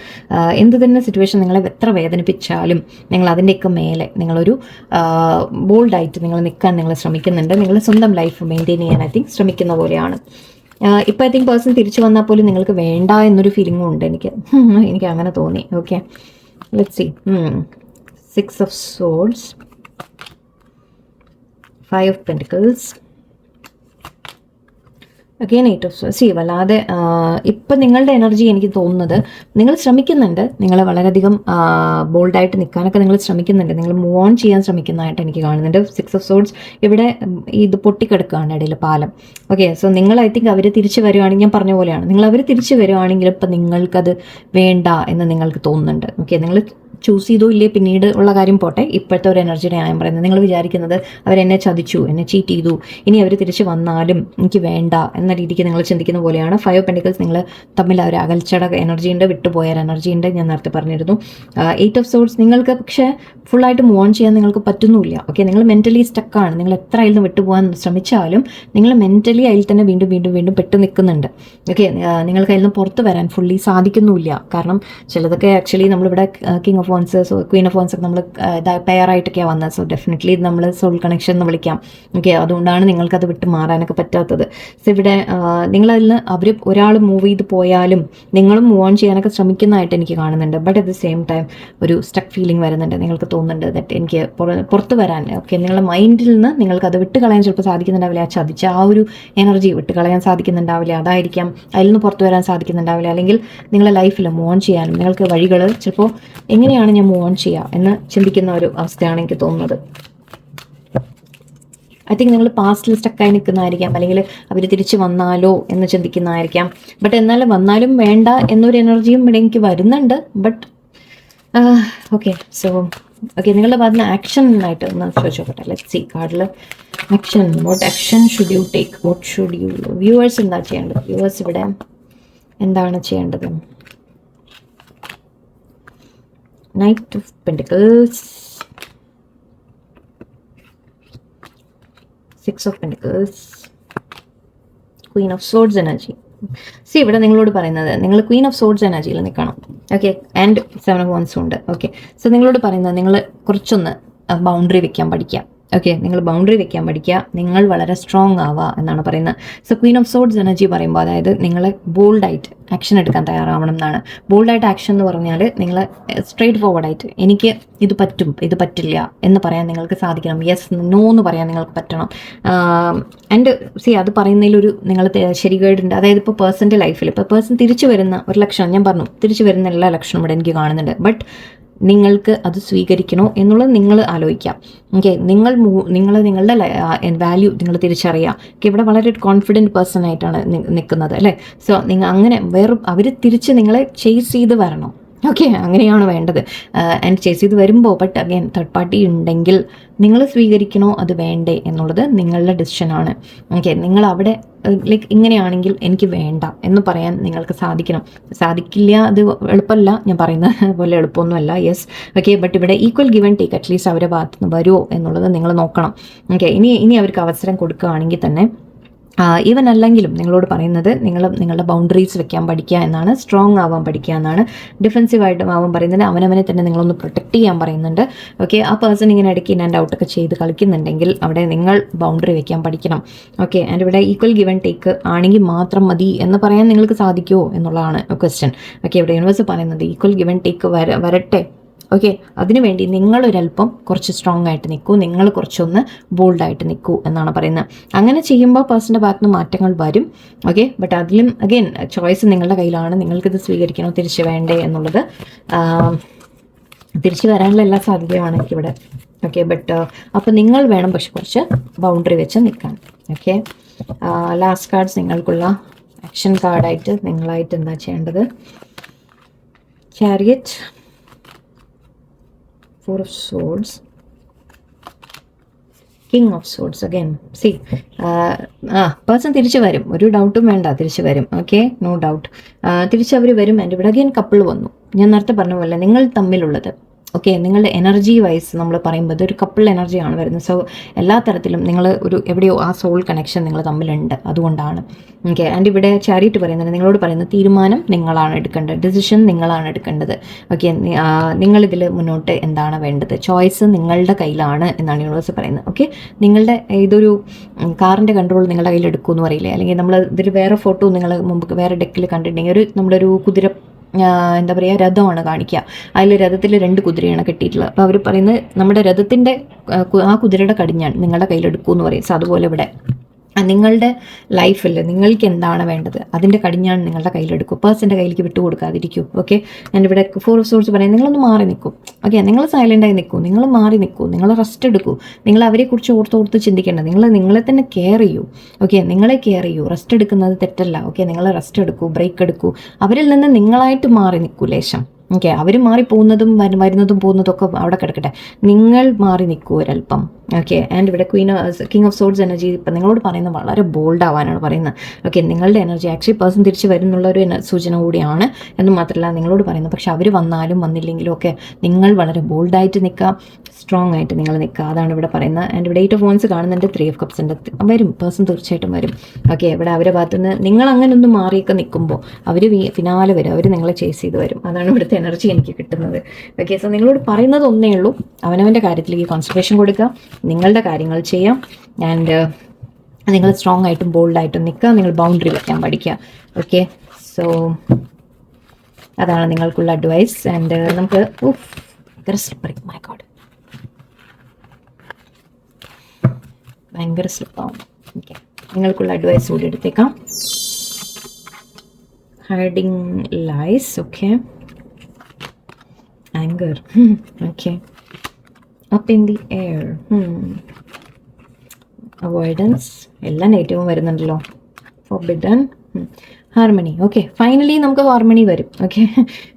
എന്ത് തന്നെ സിറ്റുവേഷൻ നിങ്ങളെ എത്ര വേദനിപ്പിച്ചാലും നിങ്ങൾ അതിൻ്റെയൊക്കെ മേലെ നിങ്ങളൊരു ബോൾഡായിട്ട് നിങ്ങൾ നിൽക്കാൻ നിങ്ങൾ ശ്രമിക്കുന്നുണ്ട്. നിങ്ങൾ സ്വന്തം ലൈഫ് മെയിൻറ്റെയിൻ ചെയ്യാൻ ഐ തിങ്ക് ശ്രമിക്കുന്ന പോലെയാണ്. ഇപ്പം ഐ തിങ്ക് പേഴ്സൺ തിരിച്ചു വന്നാൽ പോലും നിങ്ങൾക്ക് വേണ്ട എന്നൊരു ഫീലിംഗും ഉണ്ട്. എനിക്ക് അങ്ങനെ തോന്നി. Okay, let's see. 6 of Swords, 5 of Pentacles, again 8 of Swords. വല്ലാതെ ഇപ്പം നിങ്ങളുടെ എനർജി എനിക്ക് തോന്നുന്നത് നിങ്ങൾ ശ്രമിക്കുന്നുണ്ട്. നിങ്ങൾ വളരെയധികം ബോൾഡായിട്ട് നിൽക്കാനൊക്കെ നിങ്ങൾ ശ്രമിക്കുന്നുണ്ട്. നിങ്ങൾ മൂവ് ഓൺ ചെയ്യാൻ ശ്രമിക്കുന്നതായിട്ട് എനിക്ക് കാണുന്നുണ്ട്. 6 of Swords ഇവിടെ ഇത് പൊട്ടിക്കിടക്കുകയാണ് ഇടയിൽ പാലം. ഓക്കെ, സോ നിങ്ങൾ ഐ തിങ്ക് അവർ തിരിച്ചു വരുവാണെങ്കിൽ, ഞാൻ പറഞ്ഞ പോലെയാണ്, നിങ്ങൾ അവർ തിരിച്ചു വരുവാണെങ്കിൽ ഇപ്പം നിങ്ങൾക്കത് വേണ്ട എന്ന് നിങ്ങൾക്ക് തോന്നുന്നുണ്ട്. ഓക്കെ, നിങ്ങൾ ചൂസ് ചെയ്തോ ഇല്ലേ പിന്നീട് ഉള്ള കാര്യം പോട്ടെ, ഇപ്പോഴത്തെ ഒരു എനർജിയുടെ ഞാൻ പറയുന്നത്. നിങ്ങൾ വിചാരിക്കുന്നത് അവരെന്നെ ചതിച്ചു, എന്നെ ചീറ്റ് ചെയ്തു, ഇനി അവർ തിരിച്ച് വന്നാലും എനിക്ക് വേണ്ട എന്ന രീതിക്ക് നിങ്ങൾ ചിന്തിക്കുന്ന പോലെയാണ്. 5 of Pentacles നിങ്ങൾ തമ്മിൽ ഒരു അകൽച്ചട എനർജി ഉണ്ട്, വിട്ടുപോയ എനർജി ഉണ്ട്, ഞാൻ നേരത്തെ പറഞ്ഞിരുന്നു. 8 of Swords നിങ്ങൾക്ക് പക്ഷേ ഫുള്ളായിട്ട് മൂവ് ഓൺ ചെയ്യാൻ നിങ്ങൾക്ക് പറ്റുന്നുമില്ല. ഓക്കെ, നിങ്ങൾ മെൻ്റലി സ്റ്റക്കാണ്. നിങ്ങൾ എത്ര അതിൽ നിന്ന് വിട്ടുപോകാൻ ശ്രമിച്ചാലും നിങ്ങൾ മെൻ്റലി അതിൽ തന്നെ വീണ്ടും വീണ്ടും വീണ്ടും പെട്ട് നിൽക്കുന്നുണ്ട്. ഓക്കെ, നിങ്ങൾക്ക് അതിൽ നിന്ന് പുറത്ത് വരാൻ ഫുള്ളി സാധിക്കുന്നുമില്ല. കാരണം ചിലതൊക്കെ ആക്ച്വലി നമ്മളിവിടെ king of wands, Queen of vans ഒക്കെ നമ്മൾ പെയറായിട്ടൊക്കെയാണ് വന്നത്. സോ ഡെഫിനറ്റ്ലി നമ്മൾ സോൾ കണക്ഷൻ എന്ന് വിളിക്കാം. ഓക്കെ, അതുകൊണ്ടാണ് നിങ്ങൾക്കത് വിട്ട് മാറാനൊക്കെ പറ്റാത്തത്. സോ ഇവിടെ നിങ്ങളതിൽ അവർ ഒരാൾ മൂവ് ചെയ്ത് പോയാലും നിങ്ങളും മൂവ് ഓൺ ചെയ്യാനൊക്കെ ശ്രമിക്കുന്നതായിട്ട് എനിക്ക് കാണുന്നുണ്ട്. But at the same time ഒരു സ്റ്റക്ക് ഫീലിംഗ് വരുന്നുണ്ട്. നിങ്ങൾക്ക് തോന്നുന്നുണ്ട് ദറ്റ് എനിക്ക് പുറത്ത് വരാൻ. ഓക്കെ, നിങ്ങളുടെ മൈൻഡിൽ നിന്ന് നിങ്ങൾക്ക് അത് വിട്ട് കളയാൻ ചിലപ്പോൾ സാധിക്കുന്നുണ്ടാവില്ല. ആ ചതിച്ച ആ ഒരു എനർജി വിട്ട് കളയാൻ സാധിക്കുന്നുണ്ടാവില്ല. അതായിരിക്കാം, അതിൽ നിന്ന് പുറത്ത് വരാൻ സാധിക്കുന്നുണ്ടാവില്ല. അല്ലെങ്കിൽ നിങ്ങളുടെ ലൈഫിൽ മൂവ് ഓൺ ചെയ്യാനും നിങ്ങൾക്ക് വഴികൾ ചിലപ്പോൾ എങ്ങനെയാണ് ഞാൻ മൂവ് ഓൺ ചെയ്യുക എന്ന് ചിന്തിക്കുന്ന ഒരു അവസ്ഥയാണ് എനിക്ക് തോന്നുന്നത്. ഐ തിങ്ക് നിങ്ങൾ പാസ്റ്റിൽ സ്റ്റക്കായി നിൽക്കുന്നതായിരിക്കാം, അല്ലെങ്കിൽ അവർ തിരിച്ച് വന്നാലോ എന്ന് ചിന്തിക്കുന്നതായിരിക്കാം. ബട്ട് എന്നാലും വന്നാലും വേണ്ട എന്നൊരു എനർജിയും ഇവിടെ എനിക്ക് വരുന്നുണ്ട്. ബട്ട് ഓക്കെ, സോ ഓക്കെ, നിങ്ങളുടെ ഭാഗത്ത് നിന്ന് ആക്ഷനായിട്ട് ഒന്ന് ചോദിച്ചു നോക്കട്ടെ. ലെറ്റ്സ് സീ കാർഡിൽ action. What action should you take? What should you? Viewers എന്താ ചെയ്യേണ്ടത്? വ്യൂവേഴ്സ് ഇവിടെ എന്താണ് ചെയ്യേണ്ടത്? Knight of Pentacles, 6 of Pentacles, Queen of Swords energy. C ഇവിടെ നിങ്ങളോട് പറയുന്നത് നിങ്ങൾ ക്വീൻ ഓഫ് സോർഡ്സ് എനർജിയിൽ നിൽക്കണം. ഓക്കെ, ആൻഡ് 7 of Wands ഉണ്ട്. ഓക്കെ, സോ നിങ്ങളോട് പറയുന്നത് നിങ്ങൾ കുറച്ചൊന്ന് ബൗണ്ടറി വെക്കാൻ പഠിക്കുക. ഓക്കെ, നിങ്ങൾ ബൗണ്ടറി വെക്കാൻ പഠിക്കുക, നിങ്ങൾ വളരെ സ്ട്രോങ് ആവുക എന്നാണ് പറയുന്നത്. So Queen of swords energy പറയുമ്പോൾ അതായത് നിങ്ങൾ ബോൾഡായിട്ട് ആക്ഷൻ എടുക്കാൻ തയ്യാറാവണം എന്നാണ്. ബോൾഡായിട്ട് ആക്ഷൻ എന്ന് പറഞ്ഞാൽ നിങ്ങൾ സ്ട്രെയിറ്റ് ഫോർവേഡായിട്ട് എനിക്ക് ഇത് പറ്റും, ഇത് പറ്റില്ല എന്ന് പറയാൻ നിങ്ങൾക്ക് സാധിക്കണം. യെസ്, നോ എന്ന് പറയാൻ നിങ്ങൾക്ക് പറ്റണം. ആൻഡ് സി അത് പറയുന്നതിലൊരു നിങ്ങൾ ശരികേടുണ്ട്. അതായത് ഇപ്പോൾ പേഴ്സൻ്റെ ലൈഫിൽ ഇപ്പോൾ പേഴ്സൺ തിരിച്ചു വരുന്ന ഒരു ലക്ഷണം, ഞാൻ പറഞ്ഞു തിരിച്ചു വരുന്ന എല്ലാ ലക്ഷണവും ഇവിടെ എനിക്ക് കാണുന്നുണ്ട്. ബട്ട് നിങ്ങൾക്ക് അത് സ്വീകരിക്കണോ എന്നുള്ളത് നിങ്ങൾ ആലോചിക്കാം. ഓക്കെ, നിങ്ങളുടെ വാല്യൂ നിങ്ങൾ തിരിച്ചറിയുക. ഇവിടെ വളരെ ഒരു കോൺഫിഡൻറ്റ് പേഴ്സൺ ആയിട്ടാണ് നിൽക്കുന്നത് അല്ലേ. സോ നിങ്ങൾ അങ്ങനെ അവർ തിരിച്ച് നിങ്ങളെ ചേസ് ചെയ്ത് വരണം. ഓക്കെ, അങ്ങനെയാണ് വേണ്ടത്. ആൻഡ് ചേസ് ചെയ്ത് വരുമ്പോൾ ബട്ട് അഗൈൻ തേർഡ് പാർട്ടി ഉണ്ടെങ്കിൽ നിങ്ങൾ സ്വീകരിക്കണോ അത് വേണ്ടേ എന്നുള്ളത് നിങ്ങളുടെ ഡിസിഷനാണ്. ഓക്കെ, നിങ്ങൾ അവിടെ ലൈക്ക് ഇങ്ങനെയാണെങ്കിൽ എനിക്ക് വേണ്ട എന്ന് പറയാൻ നിങ്ങൾക്ക് സാധിക്കില്ല. അത് എളുപ്പമല്ല, ഞാൻ പറയുന്ന പോലെ എളുപ്പമൊന്നുമല്ല. യെസ്, ഓക്കെ, ബട്ട് ഇവിടെ equal give and take at least അവരുടെ ഭാഗത്ത് നിന്ന് വരുമോ എന്നുള്ളത് നിങ്ങൾ നോക്കണം. ഓക്കെ, ഇനി അവർക്ക് അവസരം കൊടുക്കുകയാണെങ്കിൽ തന്നെ ഈവൻ അല്ലെങ്കിലും നിങ്ങളോട് പറയുന്നത് നിങ്ങളുടെ ബൗണ്ടറീസ് വെക്കാൻ പഠിക്കുക എന്നാണ്. സ്ട്രോങ് ആവാൻ പഠിക്കുക എന്നാണ്. ഡിഫെൻസീവായിട്ട് ആവാൻ പറയുന്നത്. അവനവനെ തന്നെ നിങ്ങളൊന്ന് പ്രൊട്ടക്റ്റ് ചെയ്യാൻ പറയുന്നുണ്ട്. ഓക്കെ, ആ പേഴ്സൺ ഇങ്ങനെ ഇടയ്ക്ക് ഇൻ ആൻഡ് ഔട്ടൊക്കെ ചെയ്ത് കളിക്കുന്നുണ്ടെങ്കിൽ അവിടെ നിങ്ങൾ ബൗണ്ടറി വെക്കാൻ പഠിക്കണം. ഓക്കെ, ആൻഡ് ഇവിടെ ഈക്വൽ ഗിവ് ആൻഡ് ടേക്ക് ആണെങ്കിൽ മാത്രം മതി എന്ന് പറയാൻ നിങ്ങൾക്ക് സാധിക്കുമോ എന്നുള്ളതാണ് ക്വസ്റ്റ്യൻ. ഓക്കെ, ഇവിടെ യൂണിവേഴ്സ് പറയുന്നത് ഈക്വൽ ഗിവ് ആൻഡ് ടേക്ക് വരട്ടെ. ഓക്കെ, അതിനുവേണ്ടി നിങ്ങളൊരല്പം കുറച്ച് സ്ട്രോങ് ആയിട്ട് നിൽക്കൂ, നിങ്ങൾ കുറച്ചൊന്ന് ബോൾഡായിട്ട് നിൽക്കൂ എന്നാണ് പറയുന്നത്. അങ്ങനെ ചെയ്യുമ്പോൾ പേഴ്സൻ്റെ ഭാഗത്ത് നിന്ന് മാറ്റങ്ങൾ വരും. ഓക്കെ, ബട്ട് അതിലും അഗെയിൻ ചോയ്സ് നിങ്ങളുടെ കയ്യിലാണ്. നിങ്ങൾക്കിത് സ്വീകരിക്കണോ തിരിച്ചു വേണ്ടേ എന്നുള്ളത്. തിരിച്ചു വരാനുള്ള എല്ലാ സാധ്യതയുമാണ് എനിക്കിവിടെ. ഓക്കെ, ബട്ട് അപ്പോൾ നിങ്ങൾ വേണം പക്ഷെ കുറച്ച് ബൗണ്ടറി വെച്ച് നിൽക്കാൻ. ഓക്കെ, ലാസ്റ്റ് കാർഡ്സ് നിങ്ങൾക്കുള്ള ആക്ഷൻ കാർഡായിട്ട് നിങ്ങളായിട്ട് എന്താ ചെയ്യേണ്ടത്? Chariot, 4 of Swords, King of Swords again. See, person തിരിച്ചു വരും, ഒരു ഡൗട്ടും വേണ്ട, തിരിച്ചു വരും. ഓക്കെ, നോ ഡൗട്ട് തിരിച്ചവർ വരും. എൻ്റെ ഇവിടെ അഗെയിൻ കപ്പിൾ വന്നു. ഞാൻ നേരത്തെ പറഞ്ഞ പോലെ നിങ്ങൾ തമ്മിലുള്ളത്, ഓക്കെ, നിങ്ങളുടെ എനർജി വൈസ് നമ്മൾ പറയുമ്പോൾ ഇതൊരു കപ്പിൾ എനർജിയാണ് വരുന്നത്. സോ എല്ലാ തരത്തിലും നിങ്ങൾ ഒരു എവിടെയോ ആ സോൾ കണക്ഷൻ നിങ്ങൾ തമ്മിലുണ്ട്, അതുകൊണ്ടാണ്. ഓക്കെ, ആൻഡ് ഇവിടെ ചാരിറ്റി പറയുന്നത്, നിങ്ങളോട് പറയുന്നത് തീരുമാനം നിങ്ങളാണ് എടുക്കേണ്ടത്, ഡിസിഷൻ നിങ്ങളാണ് എടുക്കേണ്ടത്. ഓക്കെ, നിങ്ങളിതിൽ മുന്നോട്ട് എന്താണ് വേണ്ടത്, ചോയ്സ് നിങ്ങളുടെ കയ്യിലാണ് എന്നാണ് യൂണിവേഴ്സ് പറയുന്നത്. ഓക്കെ, നിങ്ങളുടെ ഇതൊരു കാറിൻ്റെ കൺട്രോൾ നിങ്ങളുടെ കയ്യിൽ എടുക്കുമെന്ന് പറയില്ലേ, അല്ലെങ്കിൽ നമ്മൾ ഇതിൽ വേറെ ഫോട്ടോ നിങ്ങൾ മുമ്പ് വേറെ ഡെക്കിൽ കണ്ടിട്ടുണ്ടെങ്കിൽ ഒരു നമ്മളൊരു കുതിര എന്താ പറയുക രഥമാണ് കാണിക്കുക. അതിൽ രഥത്തിൽ 2 കുതിരയാണ് കെട്ടിയിട്ടുള്ളത്. അപ്പോൾ അവർ പറയുന്നത് നമ്മുടെ രഥത്തിൻ്റെ ആ കുതിരയുടെ കടിഞ്ഞാൺ നിങ്ങളുടെ കയ്യിലെടുക്കുമെന്ന് പറയും. സോ അതുപോലെ ഇവിടെ നിങ്ങളുടെ ലൈഫിൽ നിങ്ങൾക്ക് എന്താണ് വേണ്ടത് അതിൻ്റെ കടിഞ്ഞാൺ നിങ്ങളുടെ കയ്യിലെടുക്കും. പേഴ്സൻ്റെ കയ്യിലേക്ക് വിട്ടു കൊടുക്കാതിരിക്കൂ. ഓക്കെ, ഞാൻ ഇവിടെ 4 of Swords പറയാം, നിങ്ങളൊന്ന് മാറി നിൽക്കും. ഓക്കെ, നിങ്ങൾ സൈലൻ്റായി നിൽക്കൂ, നിങ്ങൾ മാറി നിൽക്കൂ, നിങ്ങൾ റെസ്റ്റ് എടുക്കൂ. നിങ്ങൾ അവരെക്കുറിച്ച് ഓർത്ത് ചിന്തിക്കേണ്ട, നിങ്ങളെ തന്നെ കെയർ ചെയ്യൂ. ഓക്കെ, നിങ്ങളെ കെയർ ചെയ്യൂ. റെസ്റ്റ് എടുക്കുന്നത് തെറ്റല്ല. ഓക്കെ, നിങ്ങൾ റെസ്റ്റ് എടുക്കൂ, ബ്രേക്ക് എടുക്കൂ. അവരിൽ നിന്ന് നിങ്ങളായിട്ട് മാറി നിൽക്കൂ ലേശം. ഓക്കെ, അവർ മാറിപ്പോകുന്നതും വരുന്നതും പോകുന്നതും ഒക്കെ അവിടെ കിടക്കട്ടെ, നിങ്ങൾ മാറി നിൽക്കൂ ഒരല്പം. ഓക്കെ, ആൻഡ് ഇവിടെ കിങ് ഓഫ് സോർഡ്സ് എനർജി ഇപ്പം നിങ്ങളോട് പറയുന്നത് വളരെ ബോൾഡ് ആവാനാണ് പറയുന്നത്. ഓക്കെ, നിങ്ങളുടെ എനർജി ആക്ച്വലി പേഴ്സൺ തിരിച്ച് വരുന്നുള്ള ഒരു സൂചന കൂടിയാണ് എന്ന് മാത്രമല്ല നിങ്ങളോട് പറയുന്നത്. പക്ഷെ അവർ വന്നാലും വന്നില്ലെങ്കിലും ഒക്കെ നിങ്ങൾ വളരെ ബോൾഡായിട്ട് നിൽക്കുക, സ്ട്രോങ് ആയിട്ട് നിങ്ങൾ നിൽക്കുക, അതാണ് ഇവിടെ പറയുന്നത്. ആൻഡ് ഇവിടെ 8 of Wands കാണുന്നുണ്ട്, 3 of Cups ഉണ്ട്. വരും, പേഴ്സൺ തീർച്ചയായിട്ടും വരും. ഓക്കെ, ഇവിടെ അവരെ ഭാഗത്തുനിന്ന് നിങ്ങൾ അങ്ങനെ ഒന്ന് മാറിയൊക്കെ നിൽക്കുമ്പോൾ അവർ പിന്നാലെ വരും, അവർ നിങ്ങളെ ചേസ് ചെയ്ത് വരും. അതാണ് ഇവിടുത്തെ എനർജി എനിക്ക് കിട്ടുന്നത്. ഓക്കെ, സോ നിങ്ങളോട് പറയുന്നത് ഒന്നേ ഉള്ളൂ, അവനവൻ്റെ കാര്യത്തിലേക്ക് കോൺസെൻട്രേഷൻ കൊടുക്കുക, നിങ്ങളുടെ കാര്യങ്ങൾ ചെയ്യാം. ആൻഡ് നിങ്ങൾ സ്ട്രോങ് ആയിട്ടും ബോൾഡായിട്ടും നിൽക്കുക, നിങ്ങൾ ബൗണ്ടറി വെക്കാൻ പഠിക്കുക. ഓക്കെ, സോ അതാണ് നിങ്ങൾക്കുള്ള അഡ്വൈസ്. ആൻഡ് നമുക്ക് മൈ ഗോഡ് ഭയങ്കര സ്ലിപ്പാവും. ഓക്കെ, നിങ്ങൾക്കുള്ള അഡ്വൈസ് കൂടി എടുത്തേക്കാം. Hiding lies, okay, anger, okay, up in the air, avoidance, എല്ലാ നെഗറ്റീവും വരുന്നുണ്ടല്ലോ. forbidden, harmony. ഓക്കെ, ഫൈനലി നമുക്ക് ഹാർമണി വരും. ഓക്കെ,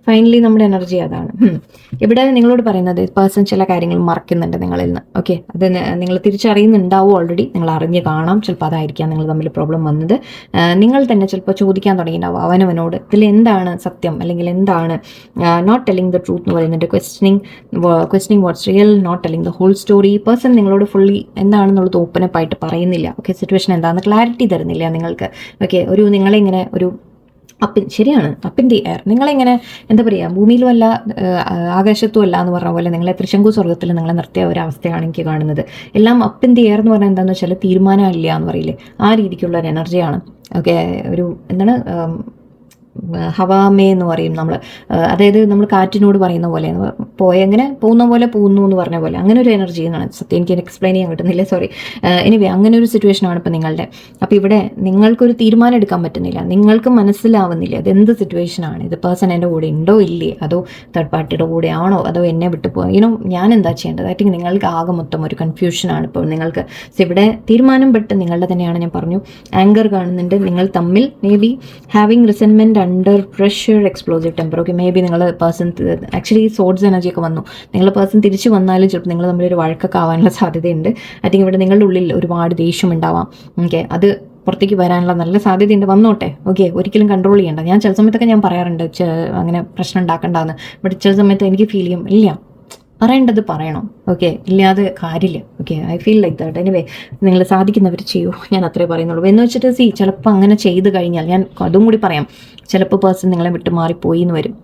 ഫൈനലി നമ്മുടെ എനർജി അതാണ്. ഇവിടെ നിങ്ങളോട് പറയുന്നത് പേഴ്സൺ ചില കാര്യങ്ങൾ മറക്കുന്നുണ്ട് നിങ്ങളിൽ നിന്ന്. ഓക്കെ, അത് നിങ്ങൾ തിരിച്ചറിയുന്നുണ്ടാവും ഓൾറെഡി, നിങ്ങൾ അറിഞ്ഞ് കാണാം. ചിലപ്പോൾ അതായിരിക്കാം നിങ്ങൾ തമ്മിൽ പ്രോബ്ലം വന്നത്. നിങ്ങൾ തന്നെ ചിലപ്പോൾ ചോദിക്കാൻ തുടങ്ങിയിട്ടുണ്ടാവും അവനവനോട്, ഇതിൽ എന്താണ് സത്യം, അല്ലെങ്കിൽ എന്താണ് നോട്ട് ടെല്ലിങ് ദ ട്രൂത്ത് എന്ന് പറയുന്നുണ്ട്. Questioning what's real, not telling the whole story. Person നിങ്ങളോട് ഫുള്ളി എന്താണെന്നുള്ളത് ഓപ്പൺ അപ്പ് ആയിട്ട് പറയുന്നില്ല. ഓക്കെ, സിറ്റുവേഷൻ എന്താണെന്ന് ക്ലാരിറ്റി തരുന്നില്ല നിങ്ങൾക്ക്. ഓക്കെ, നിങ്ങളിങ്ങനെ ഒരു ശരിയാണ്, അപ്പ് ഇൻ ദി എയർ, നിങ്ങളിങ്ങനെ എന്താ പറയുക, ഭൂമിയിലും അല്ല ആകാശത്തും അല്ല എന്ന് പറഞ്ഞ പോലെ നിങ്ങളെ തൃശങ്കു സ്വർഗത്തിൽ നിങ്ങളെ നിർത്തിയ ഒരവസ്ഥയാണ് എനിക്ക് കാണുന്നത്. എല്ലാം അപ്പ് ഇൻ ദി എയർ എന്ന് പറഞ്ഞാൽ എന്താണെന്ന് വെച്ചാൽ തീരുമാനമില്ല എന്ന് പറയില്ലേ, ആ രീതിക്കുള്ള ഒരു എനർജിയാണ്. ഓക്കെ, ഒരു എന്താണ് ഹവാമേ എന്ന് പറയും നമ്മൾ, അതായത് നമ്മൾ കാറ്റിനോട് പറയുന്ന പോലെ എങ്ങനെ പോകുന്ന പോലെ പോകുന്നു എന്ന് പറഞ്ഞ പോലെ, അങ്ങനെ ഒരു എനർജി എന്നാണ് സത്യം. എനിക്ക് എക്സ്പ്ലെയിൻ ചെയ്യാൻ കിട്ടുന്നില്ല, സോറി. എനിവേ, അങ്ങനെ ഒരു സിറ്റുവേഷനാണ് ഇപ്പോൾ നിങ്ങളുടെ. അപ്പോൾ ഇവിടെ നിങ്ങൾക്കൊരു തീരുമാനം എടുക്കാൻ പറ്റുന്നില്ല, നിങ്ങൾക്ക് മനസ്സിലാവുന്നില്ല ഇതെന്ത് സിറ്റുവേഷനാണ്, ഇത് പേഴ്സൺ എൻ്റെ കൂടെ ഉണ്ടോ ഇല്ലേ, അതോ തേർഡ് പാർട്ടിയുടെ കൂടെ ആണോ, അതോ എന്നെ വിട്ടു പോകാം, ഞാൻ എന്താ ചെയ്യേണ്ടത്. ഐ തിങ്ക് നിങ്ങൾക്ക് ആകെ മൊത്തം ഒരു കൺഫ്യൂഷനാണ് ഇപ്പോൾ നിങ്ങൾക്ക്. സോ ഇവിടെ തീരുമാനം പെട്ട് നിങ്ങളുടെ തന്നെയാണ്. ഞാൻ പറഞ്ഞു, ആങ്കർ കാണുന്നുണ്ട്, നിങ്ങൾ തമ്മിൽ may be having resentment under pressure, explosive temper. Okay, maybe നിങ്ങൾ പേഴ്സൺ ആക്ച്വലി സോഡ്സ് എനർജി ഒക്കെ വന്നു, നിങ്ങൾ പേഴ്സൺ തിരിച്ചു വന്നാലും ചിലപ്പോൾ നിങ്ങൾ തമ്മിലൊരു വഴക്കൊക്കെ ആവാനുള്ള സാധ്യതയുണ്ട്. ഐ തിങ്ക് ഇവിടെ നിങ്ങളുടെ ഉള്ളിൽ ഒരുപാട് ദേഷ്യം ഉണ്ടാവാം. ഓക്കെ, അത് പുറത്തേക്ക് വരാനുള്ള നല്ല സാധ്യതയുണ്ട്, വന്നോട്ടെ. ഓക്കെ, ഒരിക്കലും കൺട്രോൾ ചെയ്യേണ്ട. ഞാൻ ചില സമയത്തൊക്കെ ഞാൻ പറയാറുണ്ട് അങ്ങനെ പ്രശ്നം ഉണ്ടാക്കണ്ടെന്ന്. ബട്ട് ചില സമയത്ത് എനിക്ക് ഫീൽ ചെയ്യും, ഇല്ല, പറയേണ്ടത് പറയണം. ഓക്കെ, ഇല്ലാതെ കാര്യമില്ല. Okay, I feel like that. Anyway, നിങ്ങൾ സാധിക്കുന്നവർ ചെയ്യൂ, ഞാൻ അത്രേ പറയുന്നുള്ളൂ. എന്ന് വെച്ചിട്ട് ചിലപ്പോൾ അങ്ങനെ ചെയ്ത് കഴിഞ്ഞാൽ, ഞാൻ അതും കൂടി പറയാം, ചിലപ്പോൾ പേഴ്സൺ നിങ്ങളെ വിട്ട് മാറിപ്പോയി എന്ന് വരും.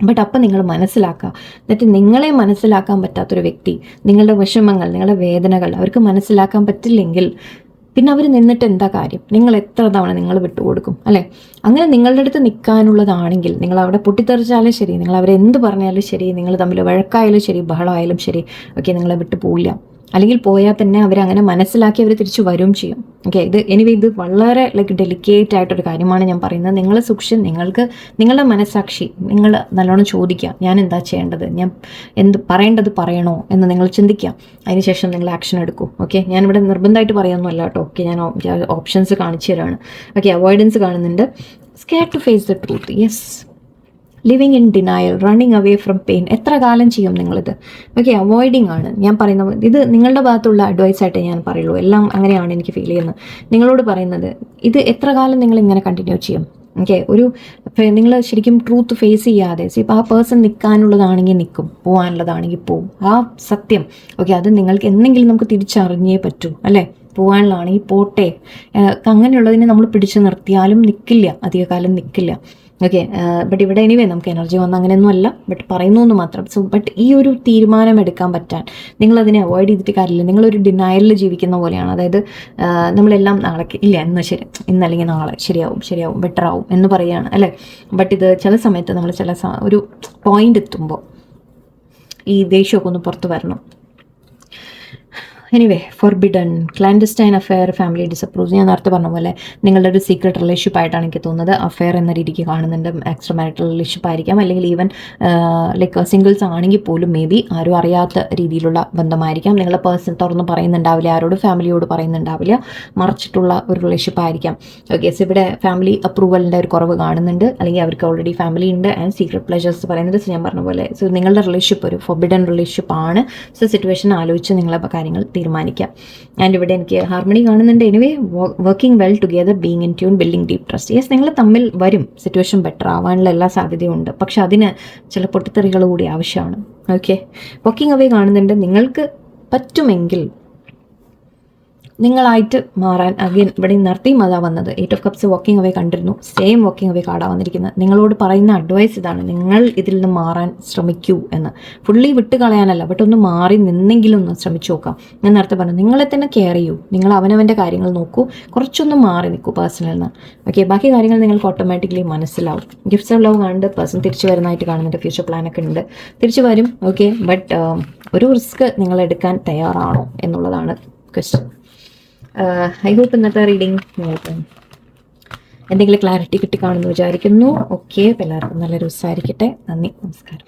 ബട്ട് അപ്പം നിങ്ങൾ മനസ്സിലാക്കുക, എന്നിട്ട് നിങ്ങളെ മനസ്സിലാക്കാൻ പറ്റാത്തൊരു വ്യക്തി, നിങ്ങളുടെ വിഷമങ്ങൾ, നിങ്ങളുടെ വേദനകൾ അവർക്ക് മനസ്സിലാക്കാൻ പറ്റില്ലെങ്കിൽ പിന്നെ അവർ നിന്നിട്ട് എന്താ കാര്യം? നിങ്ങൾ എത്ര തവണ നിങ്ങൾ വിട്ടുകൊടുക്കും, അല്ലേ? അങ്ങനെ നിങ്ങളുടെ അടുത്ത് നിൽക്കാനുള്ളതാണെങ്കിൽ നിങ്ങൾ അവിടെ പൊട്ടിത്തെറിച്ചാലും ശരി, നിങ്ങൾ അവരെ എന്ത് പറഞ്ഞാലും ശരി, നിങ്ങൾ തമ്മിൽ വഴക്കായാലും ശരി, ബഹളമായാലും ശരി, ഓക്കെ, നിങ്ങളെ വിട്ടു പോവില്ല. അല്ലെങ്കിൽ പോയാൽ തന്നെ അവരങ്ങനെ മനസ്സിലാക്കി അവർ തിരിച്ചു വരും ചെയ്യും. ഓക്കെ, ഇത് വളരെ ഡെലിക്കേറ്റ് ആയിട്ടൊരു കാര്യമാണ് ഞാൻ പറയുന്നത്. നിങ്ങൾ സൂക്ഷിച്ച് നിങ്ങളുടെ മനസ്സാക്ഷി നിങ്ങൾ നല്ലോണം ചോദിക്കുക, ഞാൻ എന്താ ചെയ്യേണ്ടത്, ഞാൻ പറയേണ്ടത് പറയണോ എന്ന് നിങ്ങൾ ചിന്തിക്കുക. അതിനുശേഷം നിങ്ങൾ ആക്ഷൻ എടുക്കൂ. ഓക്കെ, ഞാനിവിടെ നിർബന്ധമായിട്ട് പറയാനൊന്നുമല്ല കേട്ടോ. ഓക്കെ, ഞാൻ ഓപ്ഷൻസ് കാണിച്ചു തരാണ്. ഓക്കെ, അവോയ്ഡൻസ് കാണുന്നുണ്ട്. Scared to face the truth. Yes, living in denial, running away from pain. എത്ര കാലം ചെയ്യും നിങ്ങളിത്? ഓക്കെ, അവോയ്ഡിങ് ആണ് ഞാൻ പറയുന്നത്. ഇത് നിങ്ങളുടെ ഭാഗത്തുള്ള അഡ്വൈസ് ആയിട്ടേ ഞാൻ പറയുള്ളൂ. എല്ലാം അങ്ങനെയാണ് എനിക്ക് ഫീൽ ചെയ്യുന്നത്. നിങ്ങളോട് പറയുന്നത് ഇത് എത്ര കാലം നിങ്ങൾ ഇങ്ങനെ കണ്ടിന്യൂ ചെയ്യും? ഓക്കെ, നിങ്ങൾ ശരിക്കും ട്രൂത്ത് ഫേസ് ചെയ്യാതെ, ഇപ്പോൾ ആ പേഴ്സൺ നിൽക്കാനുള്ളതാണെങ്കിൽ നിൽക്കും, പോകാനുള്ളതാണെങ്കിൽ പോവും. ആ സത്യം, ഓക്കെ, അത് നിങ്ങൾക്ക് എന്തെങ്കിലും നമുക്ക് തിരിച്ചറിഞ്ഞേ പറ്റൂ, അല്ലേ? പോകാനുള്ളതാണെങ്കിൽ പോട്ടെ. അങ്ങനെയുള്ളതിനെ നമ്മൾ പിടിച്ചു നിർത്തിയാലും നിൽക്കില്ല, അധികകാലം നിൽക്കില്ല. ഓക്കെ, ബട്ട് ഇവിടെ എനിവേ നമുക്ക് എനർജി വന്ന അങ്ങനെയൊന്നും അല്ല, ബട്ട് പറയുന്നു എന്ന് മാത്രം. സോ ബട്ട് ഈ ഒരു തീരുമാനം എടുക്കാൻ പറ്റാൻ നിങ്ങളതിനെ അവോയ്ഡ് ചെയ്തിട്ട് കാര്യമില്ല. നിങ്ങളൊരു ഡിനയലിൽ ജീവിക്കുന്ന പോലെയാണ്. അതായത് നമ്മളെല്ലാം നാളെ ഇല്ല, ഇന്നല്ലെങ്കിൽ നാളെ ശരിയാവും ബെറ്റർ ആവും എന്ന് പറയുകയാണ്, അല്ലേ? ബട്ട് ഇത് ചില സമയത്ത് നമ്മൾ ഒരു പോയിന്റ് എത്തുമ്പോൾ ഈ ദേഷ്യമൊക്കെ ഒന്ന് പുറത്ത് വരണം. Anyway, forbidden, clandestine affair, family disapproves. ഞാൻ നേരത്തെ പറഞ്ഞ പോലെ നിങ്ങളുടെ ഒരു സീക്രട്ട് റിലേഷൻഷിപ്പ് ആയിട്ടാണ് എനിക്ക് തോന്നുന്നത്. അഫെയർ എന്ന രീതിക്ക് കാണുന്നുണ്ട്. എക്സ്ട്രാ മാരിറ്റൽ റിലേഷൻഷിപ്പ് ആയിരിക്കാം, അല്ലെങ്കിൽ ഈവൻ സിംഗിൾസ് ആണെങ്കിൽ പോലും മേ ബി ആരും അറിയാത്ത രീതിയിലുള്ള ബന്ധമായിരിക്കാം. നിങ്ങളെ പേഴ്സൺ തുറന്ന് പറയുന്നുണ്ടാവില്ല, ആരോട് ഫാമിലിയോട് പറയുന്നുണ്ടാവില്ല, മറച്ചിട്ടുള്ള ഒരു റിലേഷൻഷിപ്പ് ആയിരിക്കാം. ഓക്കെ, സോ ഇവിടെ ഫാമിലി അപ്രൂവലിൻ്റെ ഒരു കുറവ് കാണുന്നുണ്ട്, അല്ലെങ്കിൽ അവർക്ക് ഓൾറെഡി ഫാമിലി ഉണ്ട് ആൻഡ് സീക്രട്ട് പ്ലഷേഴ്സ് പറയുന്നത്. സോ ഞാൻ പറഞ്ഞ പോലെ സോ നിങ്ങളുടെ റിലേഷൻഷിപ്പ് ഒരു ഫോർബിഡൻ റിലേഷൻഷിപ്പ് ആണ്. സോ സിറ്റുവേഷൻ ആലോചിച്ച് നിങ്ങളെ കാര്യങ്ങൾ തീരുമാനിക്കാം. ആൻഡ് ഇവിടെ എനിക്ക് ഹാർമണി കാണുന്നുണ്ട്. Anyway, working well together, being in tune, building deep trust. Yes, നിങ്ങൾ തമ്മിൽ വരും, സിറ്റുവേഷൻ ബെറ്റർ ആവാനുള്ള എല്ലാ സാധ്യതയുണ്ട്. പക്ഷെ അതിന് ചില പൊട്ടിത്തെറികൾ കൂടി ആവശ്യമാണ്. ഓക്കെ, വർക്കിംഗ് അവേ കാണുന്നുണ്ട്. നിങ്ങൾക്ക് പറ്റുമെങ്കിൽ നിങ്ങളായിട്ട് മാറാൻ. അഗൈൻ ഇവിടെ നിർത്തിയും അതാ വന്നത്. 8 of Cups വാക്കിംഗ് അവേ കണ്ടിരുന്നു. സെയിം വാക്കിംഗ് അവേ കാർഡാണ് വന്നിരിക്കുന്നത്. നിങ്ങളോട് പറയുന്ന അഡ്വൈസ് ഇതാണ്, നിങ്ങൾ ഇതിൽ നിന്ന് മാറാൻ ശ്രമിക്കൂ എന്ന്. ഫുള്ളി വിട്ട് കളയാനല്ല, ബട്ട് ഒന്ന് മാറി നിന്നെങ്കിലും ഒന്ന് ശ്രമിച്ചു നോക്കാം. ഞാൻ നേരത്തെ പറഞ്ഞു, നിങ്ങളെ തന്നെ കെയർ ചെയ്യൂ, നിങ്ങൾ അവനവൻ്റെ കാര്യങ്ങൾ നോക്കൂ, കുറച്ചൊന്ന് മാറി നിൽക്കൂ പേഴ്സണലിൽ നിന്ന്. ഓക്കെ, ബാക്കി കാര്യങ്ങൾ നിങ്ങൾക്ക് ഓട്ടോമാറ്റിക്കലി മനസ്സിലാവും. ഗിഫ്റ്റ്സ് ഓഫ് ലവ് കാണുന്നുണ്ട്. പേഴ്സൺ തിരിച്ചു വരുന്നതായിട്ട് കാണുന്നുണ്ട്. ഫ്യൂച്ചർ പ്ലാനൊക്കെ ഉണ്ട്, തിരിച്ചു വരും. ഓക്കെ, ബട്ട് ഒരു റിസ്ക് നിങ്ങൾ എടുക്കാൻ തയ്യാറാണോ എന്നുള്ളതാണ് ക്വസ്റ്റ്യൻ. ഐ ഹോപ്പ് ഇന്നത്തെ റീഡിങ് നിങ്ങൾക്ക് എന്തെങ്കിലും ക്ലാരിറ്റി കിട്ടി കാണുമെന്ന് വിചാരിക്കുന്നു. ഓക്കെ, അപ്പോൾ എല്ലാവർക്കും നല്ലൊരു ദിവസമായിരിക്കട്ടെ. നന്ദി, നമസ്കാരം.